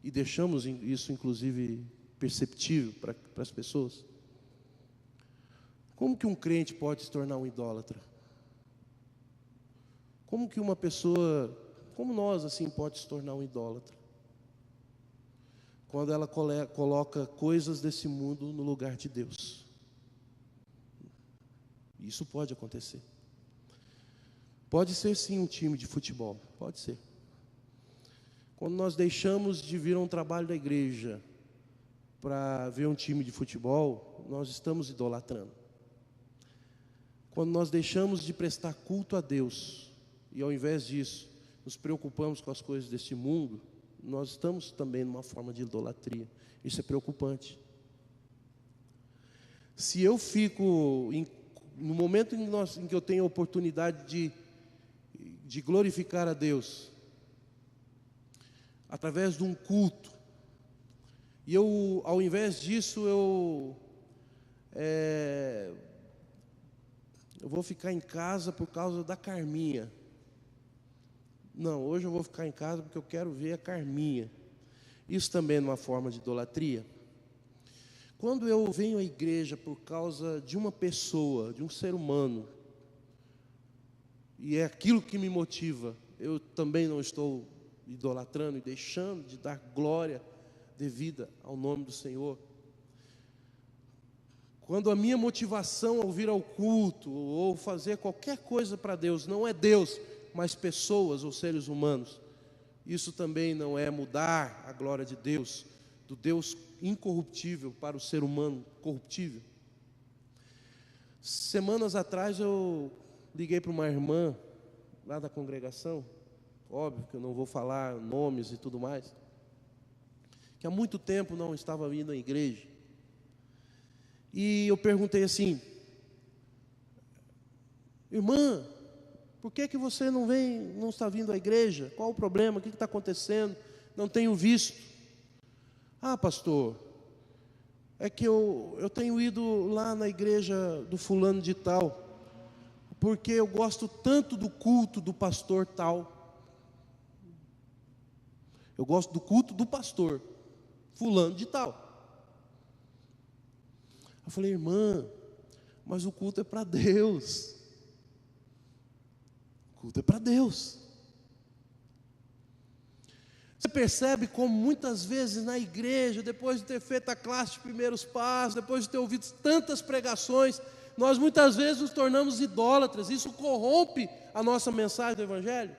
E deixamos isso inclusive perceptível para as pessoas? Como que um crente pode se tornar um idólatra? Como que uma pessoa, como nós assim, pode se tornar um idólatra? Quando ela coloca coisas desse mundo no lugar de Deus. Isso pode acontecer. Pode ser sim um time de futebol, pode ser. Quando nós deixamos de vir a um trabalho da igreja para ver um time de futebol, nós estamos idolatrando. Quando nós deixamos de prestar culto a Deus, e ao invés disso, nos preocupamos com as coisas deste mundo, nós estamos também numa forma de idolatria. Isso é preocupante. Se eu fico, no momento em que eu tenho a oportunidade de glorificar a Deus, através de um culto, e eu, ao invés disso, eu vou ficar em casa por causa da Carminha. Não, hoje eu vou ficar em casa porque eu quero ver a Carminha. Isso também é uma forma de idolatria. Quando eu venho à igreja por causa de uma pessoa, de um ser humano, e é aquilo que me motiva, eu também não estou idolatrando e deixando de dar glória devida ao nome do Senhor. Quando a minha motivação ao vir ao culto ou fazer qualquer coisa para Deus não é Deus, mas pessoas ou seres humanos, isso também não é mudar a glória de Deus, do Deus incorruptível para o ser humano corruptível. Semanas atrás eu liguei para uma irmã lá da congregação, óbvio que eu não vou falar nomes e tudo mais, que há muito tempo não estava vindo à igreja. E eu perguntei assim: irmã, por que você não está vindo à igreja? Qual o problema? O que está acontecendo? Não tenho visto. Ah, pastor, é que eu tenho ido lá na igreja do fulano de tal, porque eu gosto tanto do culto do pastor tal. Eu gosto do culto do pastor fulano de tal. Eu falei: irmã, mas o culto é para Deus. O culto é para Deus. Você percebe como muitas vezes na igreja, depois de ter feito a classe de primeiros passos, depois de ter ouvido tantas pregações, nós muitas vezes nos tornamos idólatras. Isso corrompe a nossa mensagem do Evangelho.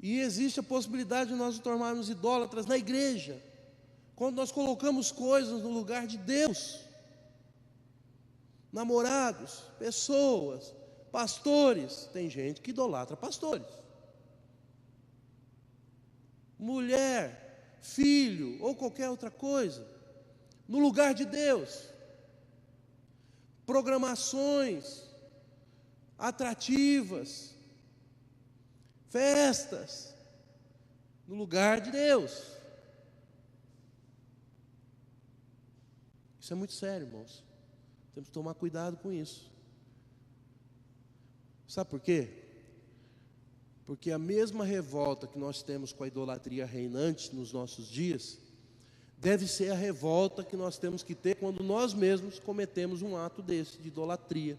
E existe a possibilidade de nós nos tornarmos idólatras na igreja, quando nós colocamos coisas no lugar de Deus. Namorados, pessoas, pastores. Tem gente que idolatra pastores. Mulher, filho ou qualquer outra coisa no lugar de Deus. Programações atrativas, festas no lugar de Deus. Isso é muito sério, irmãos. Temos que tomar cuidado com isso. Sabe por quê? Porque a mesma revolta que nós temos com a idolatria reinante nos nossos dias, deve ser a revolta que nós temos que ter quando nós mesmos cometemos um ato desse, de idolatria.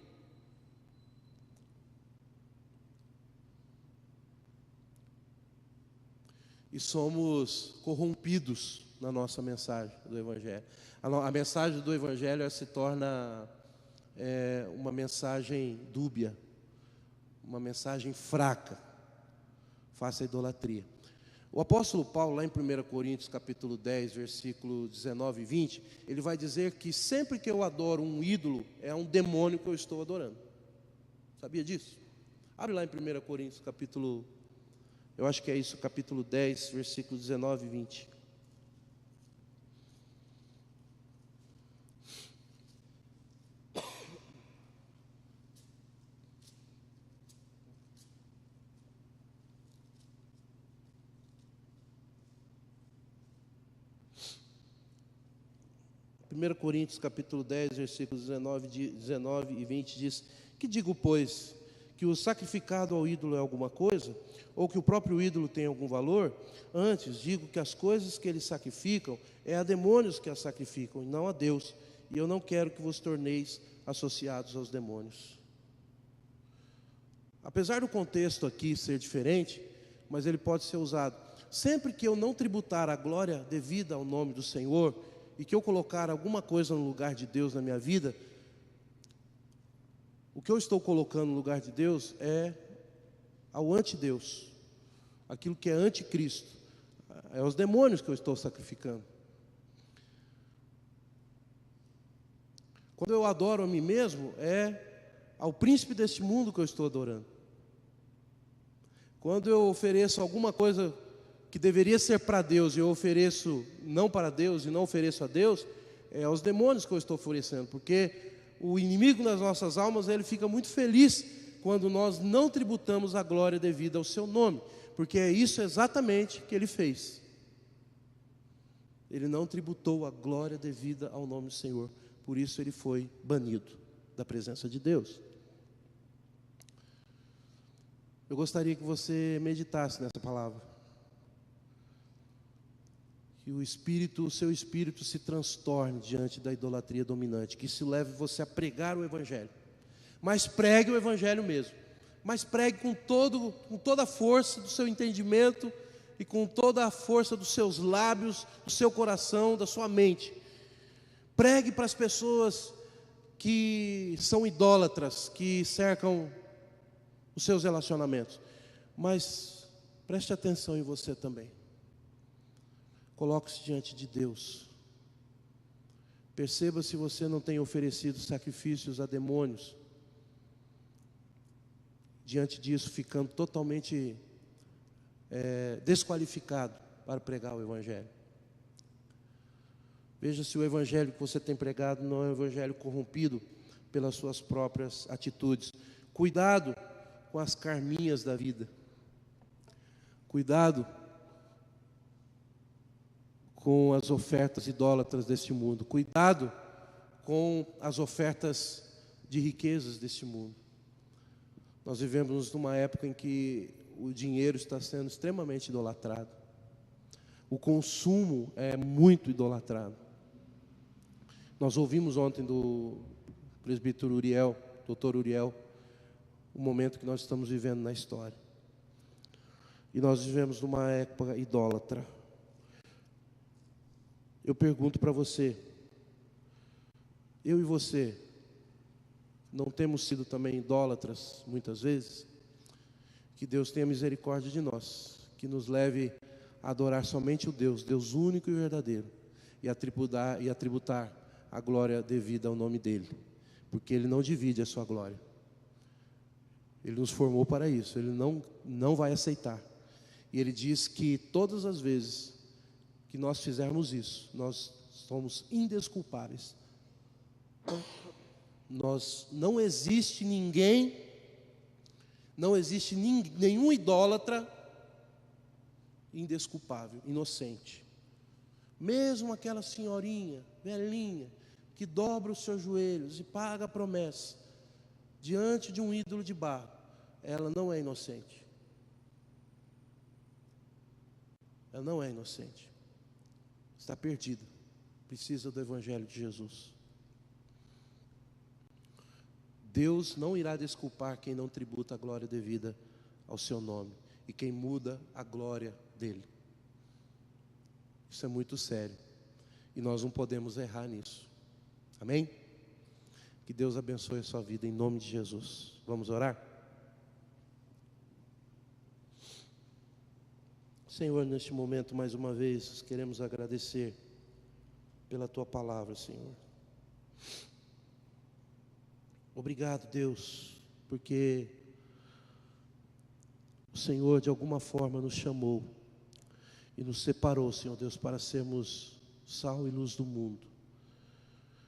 E somos corrompidos na nossa mensagem do Evangelho. A mensagem do Evangelho se torna uma mensagem dúbia, uma mensagem fraca, face à idolatria. O apóstolo Paulo, lá em 1 Coríntios capítulo 10, versículo 19 e 20, ele vai dizer que sempre que eu adoro um ídolo, é um demônio que eu estou adorando. Sabia disso? Abre lá em 1 Coríntios capítulo, eu acho que é isso, capítulo 10, versículo 19 e 20. Primeiro Coríntios capítulo 10, versículos 19 e 20 diz: que digo, pois, que o sacrificado ao ídolo é alguma coisa, ou que o próprio ídolo tem algum valor? Antes digo que as coisas que eles sacrificam é a demônios que as sacrificam, e não a Deus, e eu não quero que vos torneis associados aos demônios. Apesar do contexto aqui ser diferente, mas ele pode ser usado. Sempre que eu não tributar a glória devida ao nome do Senhor, e que eu colocar alguma coisa no lugar de Deus na minha vida, o que eu estou colocando no lugar de Deus é ao antideus, aquilo que é anticristo, é os demônios que eu estou sacrificando. Quando eu adoro a mim mesmo, é ao príncipe deste mundo que eu estou adorando. Quando eu ofereço alguma coisa que deveria ser para Deus e eu ofereço não para Deus e não ofereço a Deus, é aos demônios que eu estou oferecendo, porque o inimigo das nossas almas, ele fica muito feliz quando nós não tributamos a glória devida ao seu nome, porque é isso exatamente que ele fez. Ele não tributou a glória devida ao nome do Senhor, por isso ele foi banido da presença de Deus. Eu gostaria que você meditasse nessa palavra. Que o seu espírito se transtorne diante da idolatria dominante, que isso leve você a pregar o Evangelho, mas pregue o Evangelho mesmo, mas pregue com toda a força do seu entendimento e com toda a força dos seus lábios, do seu coração, da sua mente. Pregue para as pessoas que são idólatras, que cercam os seus relacionamentos, mas preste atenção em você também. Coloque-se diante de Deus. Perceba se você não tem oferecido sacrifícios a demônios. Diante disso, ficando totalmente desqualificado para pregar o Evangelho. Veja se o Evangelho que você tem pregado não é um Evangelho corrompido pelas suas próprias atitudes. Cuidado com as carminhas da vida. Cuidado com as ofertas idólatras deste mundo. Cuidado com as ofertas de riquezas deste mundo. Nós vivemos numa época em que o dinheiro está sendo extremamente idolatrado. O consumo é muito idolatrado. Nós ouvimos ontem do presbítero Uriel, doutor Uriel, o momento que nós estamos vivendo na história. E nós vivemos numa época idólatra. Eu pergunto para você, eu e você, não temos sido também idólatras muitas vezes? Que Deus tenha misericórdia de nós, que nos leve a adorar somente o Deus único e verdadeiro, e a tributar a glória devida ao nome dEle, porque Ele não divide a sua glória. Ele nos formou para isso, Ele não vai aceitar. E Ele diz que todas as vezes que que nós fizermos isso, nós somos indesculpáveis. Não existe ninguém, nenhum idólatra indesculpável, inocente. Mesmo aquela senhorinha, velhinha, que dobra os seus joelhos e paga a promessa diante de um ídolo de barro, ela não é inocente. Ela não é inocente. Está perdida. Precisa do Evangelho de Jesus. Deus não irá desculpar quem não tributa a glória devida ao seu nome e quem muda a glória dele. Isso é muito sério e nós não podemos errar nisso. Amém? Que Deus abençoe a sua vida em nome de Jesus. Vamos orar? Senhor, neste momento mais uma vez queremos agradecer pela tua palavra, Senhor. Obrigado, Deus, porque o Senhor de alguma forma nos chamou e nos separou, Senhor Deus, para sermos sal e luz do mundo.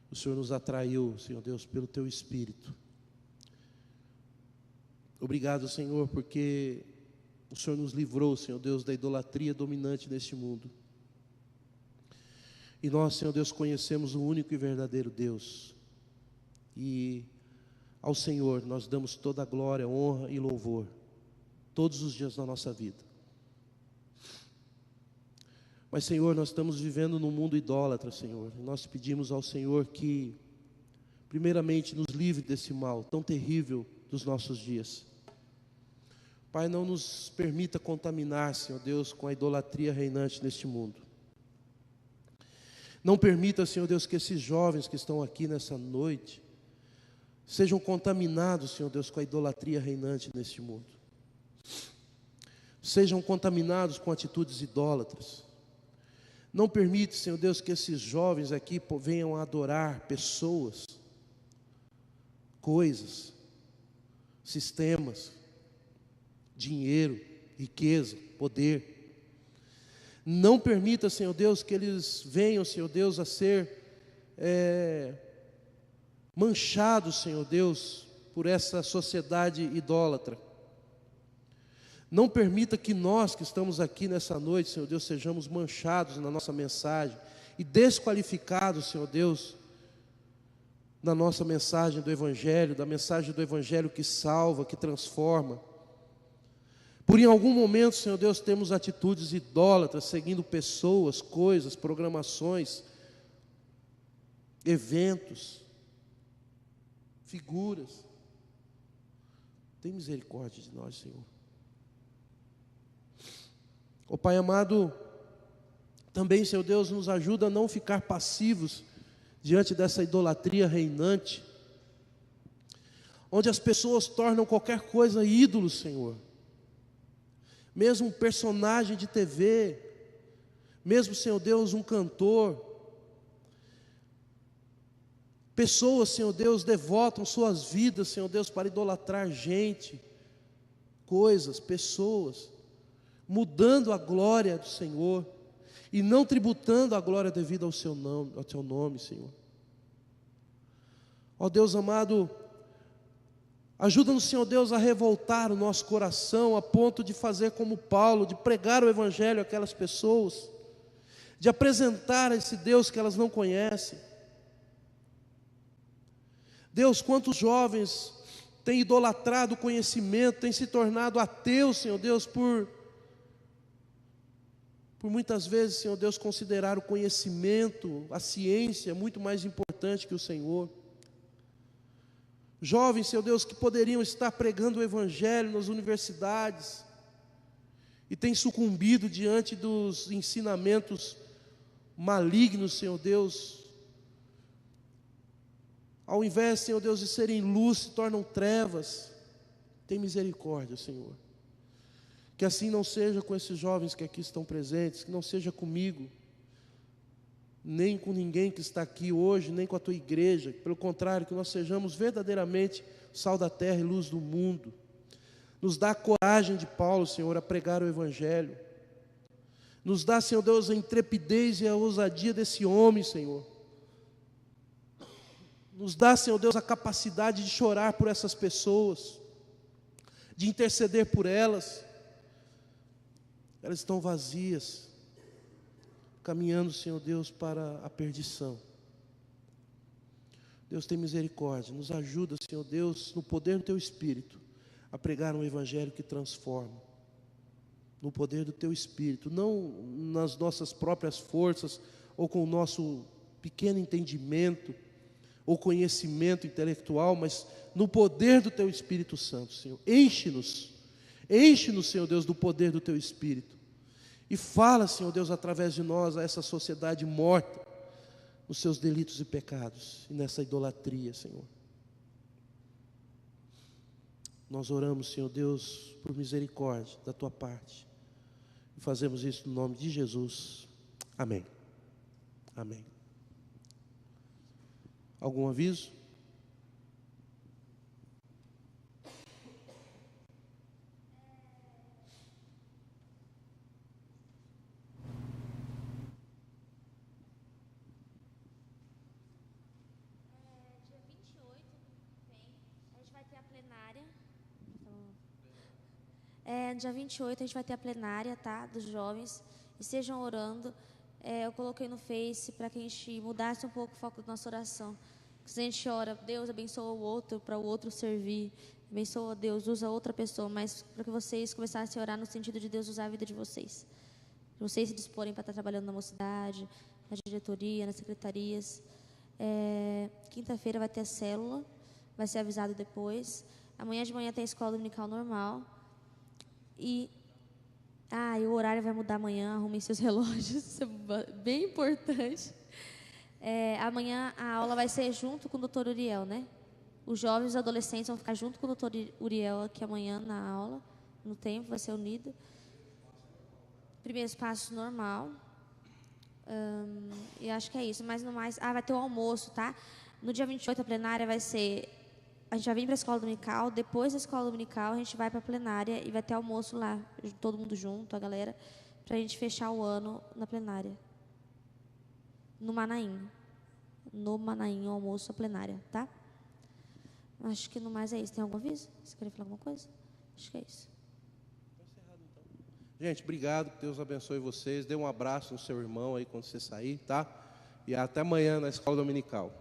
O Senhor nos atraiu, Senhor Deus, pelo teu Espírito. Obrigado, Senhor, porque o Senhor nos livrou, Senhor Deus, da idolatria dominante neste mundo. E nós, Senhor Deus, conhecemos o único e verdadeiro Deus. E ao Senhor nós damos toda a glória, honra e louvor, todos os dias da nossa vida. Mas, Senhor, nós estamos vivendo num mundo idólatra, Senhor. E nós pedimos ao Senhor que, primeiramente, nos livre desse mal tão terrível dos nossos dias. Pai, não nos permita contaminar, Senhor Deus, com a idolatria reinante neste mundo. Não permita, Senhor Deus, que esses jovens que estão aqui nessa noite sejam contaminados, Senhor Deus, com a idolatria reinante neste mundo. Sejam contaminados com atitudes idólatras. Não permite, Senhor Deus, que esses jovens aqui venham a adorar pessoas, coisas, sistemas, dinheiro, riqueza, poder. Não permita, Senhor Deus, que eles venham, Senhor Deus, a ser manchados, Senhor Deus, por essa sociedade idólatra. Não permita que nós que estamos aqui nessa noite, Senhor Deus, sejamos manchados na nossa mensagem e desqualificados, Senhor Deus, na nossa mensagem do Evangelho, da mensagem do Evangelho que salva, que transforma. Por em algum momento, Senhor Deus, temos atitudes idólatras, seguindo pessoas, coisas, programações, eventos, figuras. Tem misericórdia de nós, Senhor. Ó Pai amado, também, Senhor Deus, nos ajuda a não ficar passivos diante dessa idolatria reinante, onde as pessoas tornam qualquer coisa ídolo, Senhor. Mesmo um personagem de TV, mesmo, Senhor Deus, um cantor. Pessoas, Senhor Deus, devotam suas vidas, Senhor Deus, para idolatrar gente, coisas, pessoas, mudando a glória do Senhor e não tributando a glória devida ao seu nome, Senhor. Ó Deus amado, ajuda-nos, Senhor Deus, a revoltar o nosso coração a ponto de fazer como Paulo, de pregar o Evangelho àquelas pessoas, de apresentar esse Deus que elas não conhecem. Deus, quantos jovens têm idolatrado o conhecimento, têm se tornado ateus, Senhor Deus, por muitas vezes, Senhor Deus, considerar o conhecimento, a ciência, muito mais importante que o Senhor. Jovens, Senhor Deus, que poderiam estar pregando o Evangelho nas universidades e têm sucumbido diante dos ensinamentos malignos, Senhor Deus. Ao invés, Senhor Deus, de serem luz, se tornam trevas. Tem misericórdia, Senhor. Que assim não seja com esses jovens que aqui estão presentes, que não seja comigo, nem com ninguém que está aqui hoje, nem com a tua igreja. Pelo contrário, que nós sejamos verdadeiramente sal da terra e luz do mundo. Nos dá a coragem de Paulo, Senhor, a pregar o Evangelho. Nos dá, Senhor Deus, a intrepidez e a ousadia desse homem, Senhor. Nos dá, Senhor Deus, a capacidade de chorar por essas pessoas, de interceder por elas. Elas estão vazias, caminhando, Senhor Deus, para a perdição. Deus tem misericórdia, nos ajuda, Senhor Deus, no poder do Teu Espírito, a pregar um Evangelho que transforma. No poder do Teu Espírito, não nas nossas próprias forças, ou com o nosso pequeno entendimento, ou conhecimento intelectual, mas no poder do Teu Espírito Santo, Senhor. Enche-nos, Senhor Deus, do poder do Teu Espírito. E fala, Senhor Deus, através de nós, a essa sociedade morta, nos seus delitos e pecados, e nessa idolatria, Senhor. Nós oramos, Senhor Deus, por misericórdia da Tua parte. E fazemos isso no nome de Jesus. Amém. Amém. Algum aviso? Dia 28 vem, a gente vai ter a plenária. Dia 28 a gente vai ter a plenária, tá? Dos jovens. Estejam orando. Eu coloquei no Face para que a gente mudasse um pouco o foco da nossa oração. Se a gente ora, Deus abençoa o outro, para o outro servir. Abençoa Deus, usa outra pessoa. Mas para que vocês começassem a orar no sentido de Deus usar a vida de vocês. Vocês se disporem para estar trabalhando na mocidade, na diretoria, nas secretarias. Quinta-feira vai ter a célula. Vai ser avisado depois. Amanhã de manhã tem a escola dominical normal. E o horário vai mudar amanhã, arrumem seus relógios, isso é bem importante. Amanhã a aula vai ser junto com o doutor Uriel, né? Os jovens e os adolescentes vão ficar junto com o doutor Uriel aqui amanhã na aula, no tempo, vai ser unido. Primeiros passos normal. E acho que é isso, mas no mais... vai ter o almoço, tá? No dia 28 a plenária vai ser... A gente vai vir para a escola dominical, depois da escola dominical a gente vai para a plenária e vai ter almoço lá, todo mundo junto, a galera, para a gente fechar o ano na plenária. No Manaim, o almoço, a plenária, tá? Acho que no mais é isso. Tem algum aviso? Você quer falar alguma coisa? Acho que é isso. Gente, obrigado, que Deus abençoe vocês. Dê um abraço no seu irmão aí quando você sair, tá? E até amanhã na escola dominical.